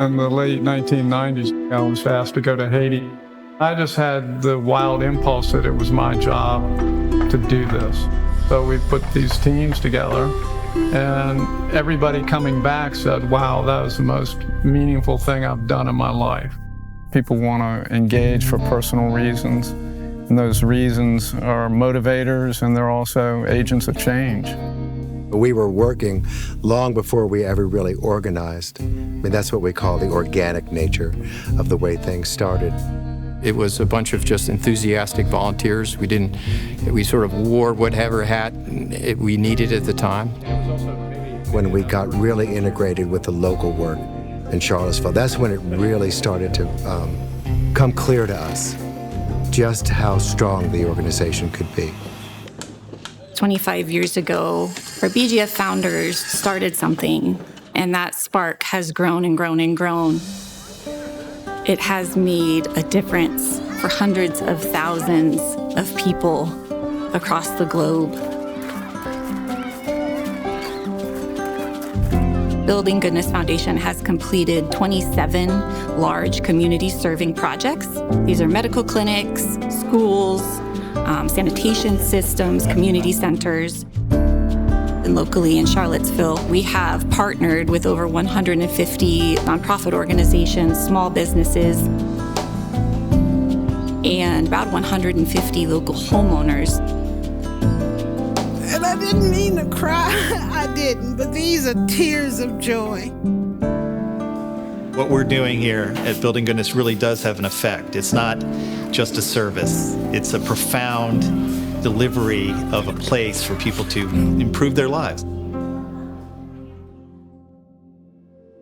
In the late 1990s, I was asked to go to Haiti. I just had the wild impulse that it was my job to do this. So we put these teams together, and everybody coming back said, wow, that was the most meaningful thing I've done in my life. People want to engage for personal reasons, and those reasons are motivators, and they're also agents of change. We were working long before we ever really organized. I mean, that's what we call the organic nature of the way things started. It was a bunch of just enthusiastic volunteers. We sort of wore whatever hat we needed at the time. When we got really integrated with the local work in Charlottesville, that's when it really started to come clear to us just how strong the organization could be. 25 years ago, our BGF founders started something, and that spark has grown and grown and grown. It has made a difference for hundreds of thousands of people across the globe. Building Goodness Foundation has completed 27 large community-serving projects. These are medical clinics, schools, sanitation systems, community centers. And locally in Charlottesville, we have partnered with over 150 nonprofit organizations, small businesses, and about 150 local homeowners. And I didn't mean to cry, I didn't, but these are tears of joy. What we're doing here at Building Goodness really does have an effect. It's not just a service. It's a profound delivery of a place for people to improve their lives.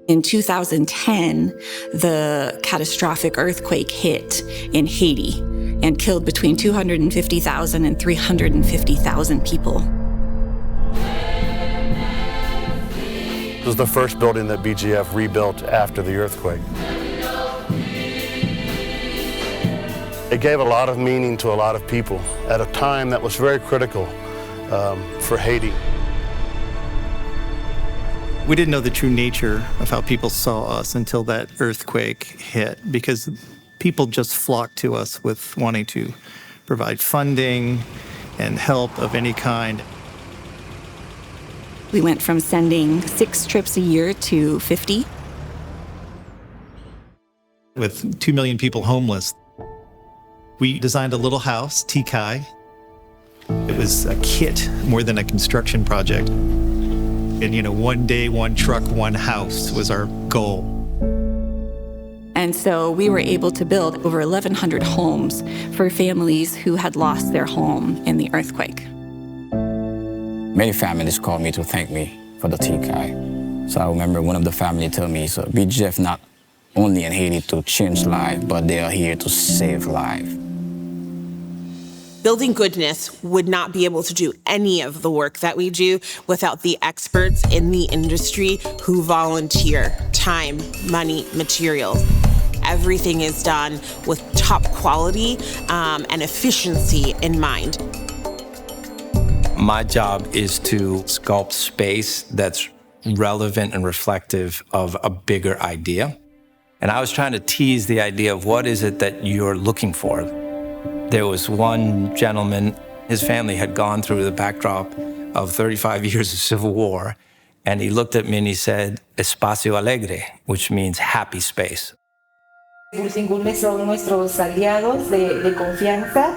In 2010, the catastrophic earthquake hit in Haiti and killed between 250,000 and 350,000 people. It was the first building that BGF rebuilt after the earthquake. It gave a lot of meaning to a lot of people at a time that was very critical for Haiti. We didn't know the true nature of how people saw us until that earthquake hit, because people just flocked to us with wanting to provide funding and help of any kind. We went from sending 6 trips a year to 50. With 2 million people homeless, we designed a little house, Tikai. It was a kit more than a construction project. And, one day, one truck, one house was our goal. And so we were able to build over 1,100 homes for families who had lost their home in the earthquake. Many families called me to thank me for the Tikai. So I remember one of the family told me, so BGF not only in Haiti to change lives, but they are here to save lives. Building Goodness would not be able to do any of the work that we do without the experts in the industry who volunteer time, money, materials. Everything is done with top quality and efficiency in mind. My job is to sculpt space that's relevant and reflective of a bigger idea. And I was trying to tease the idea of what is it that you're looking for. There was one gentleman, his family had gone through the backdrop of 35 years of civil war, and he looked at me and he said, Espacio Alegre, which means happy space. Building Goodness son nuestros aliados de confianza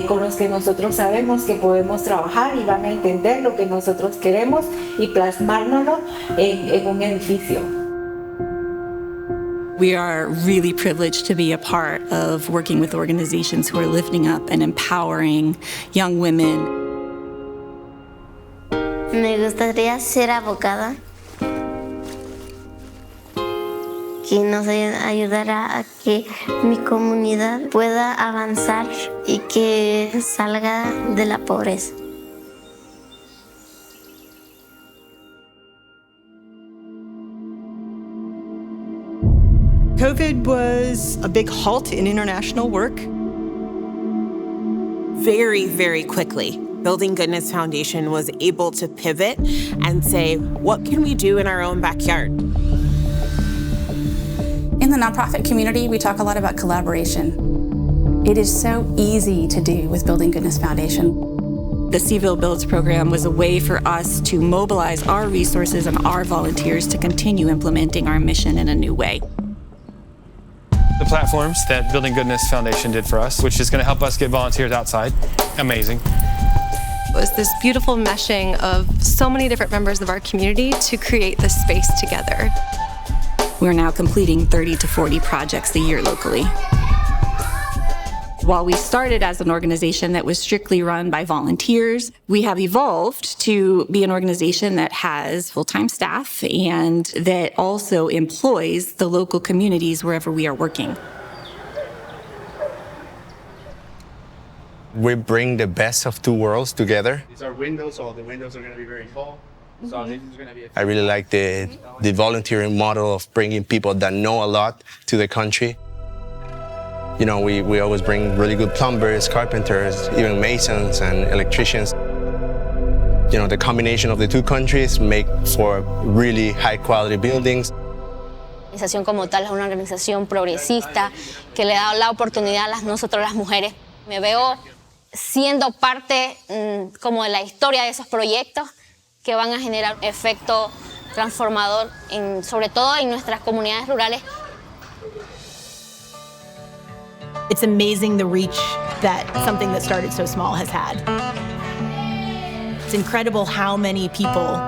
con los que nosotros sabemos que podemos trabajar y van a entender lo que nosotros queremos y plasmárnoslo en un edificio. We are really privileged to be a part of working with organizations who are lifting up and empowering young women. Me gustaría ser abogada, que nos ayudará a que mi comunidad pueda avanzar y que salga de la pobreza. COVID was a big halt in international work. Very, very quickly, Building Goodness Foundation was able to pivot and say, what can we do in our own backyard? In the nonprofit community, we talk a lot about collaboration. It is so easy to do with Building Goodness Foundation. The Seville Builds program was a way for us to mobilize our resources and our volunteers to continue implementing our mission in a new way. The platforms that Building Goodness Foundation did for us, which is going to help us get volunteers outside, amazing. It was this beautiful meshing of so many different members of our community to create this space together. We're now completing 30 to 40 projects a year locally. While we started as an organization that was strictly run by volunteers, we have evolved to be an organization that has full-time staff and that also employs the local communities wherever we are working. We bring the best of two worlds together. These are windows, so the windows are going to be very tall. So this is going to be I really like the volunteering model of bringing people that know a lot to the country. You know, we always bring really good plumbers, carpenters, even masons and electricians. You know, the combination of the two countries make for really high quality buildings. La organización como tal es una organización progresista que le da la oportunidad a nosotros las mujeres. Me veo siendo parte como de la historia de esos proyectos que van a generar efecto transformador, sobre todo en nuestras comunidades rurales. It's amazing the reach that something that started so small has had. It's incredible how many people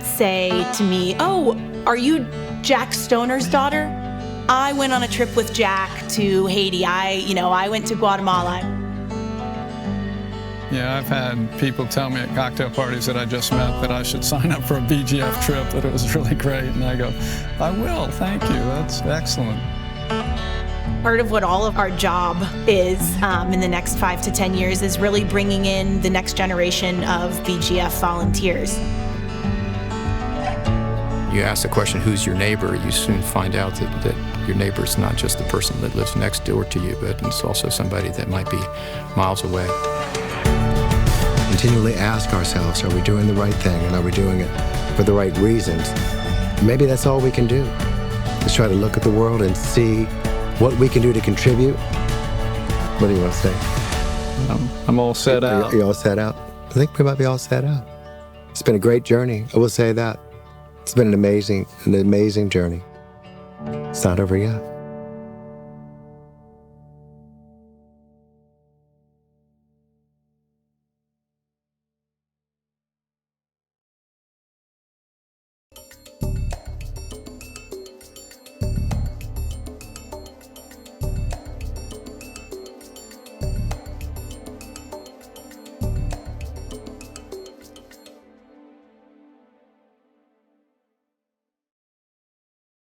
say to me, "Oh, are you Jack Stoner's daughter? I went on a trip with Jack to Haiti. I went to Guatemala." Yeah, I've had people tell me at cocktail parties that I just met that I should sign up for a BGF trip, that it was really great. And I go, I will, thank you, that's excellent. Part of what all of our job is in the next 5 to 10 years is really bringing in the next generation of BGF volunteers. You ask the question, who's your neighbor? You soon find out that your neighbor is not just the person that lives next door to you, but it's also somebody that might be miles away. Continually ask ourselves, are we doing the right thing, and are we doing it for the right reasons? Maybe that's all we can do, is try to look at the world and see what we can do to contribute. What do you want to say? I'm all set out. You all set out? I think we might be all set out. It's been a great journey, I will say that. It's been an amazing journey. It's not over yet.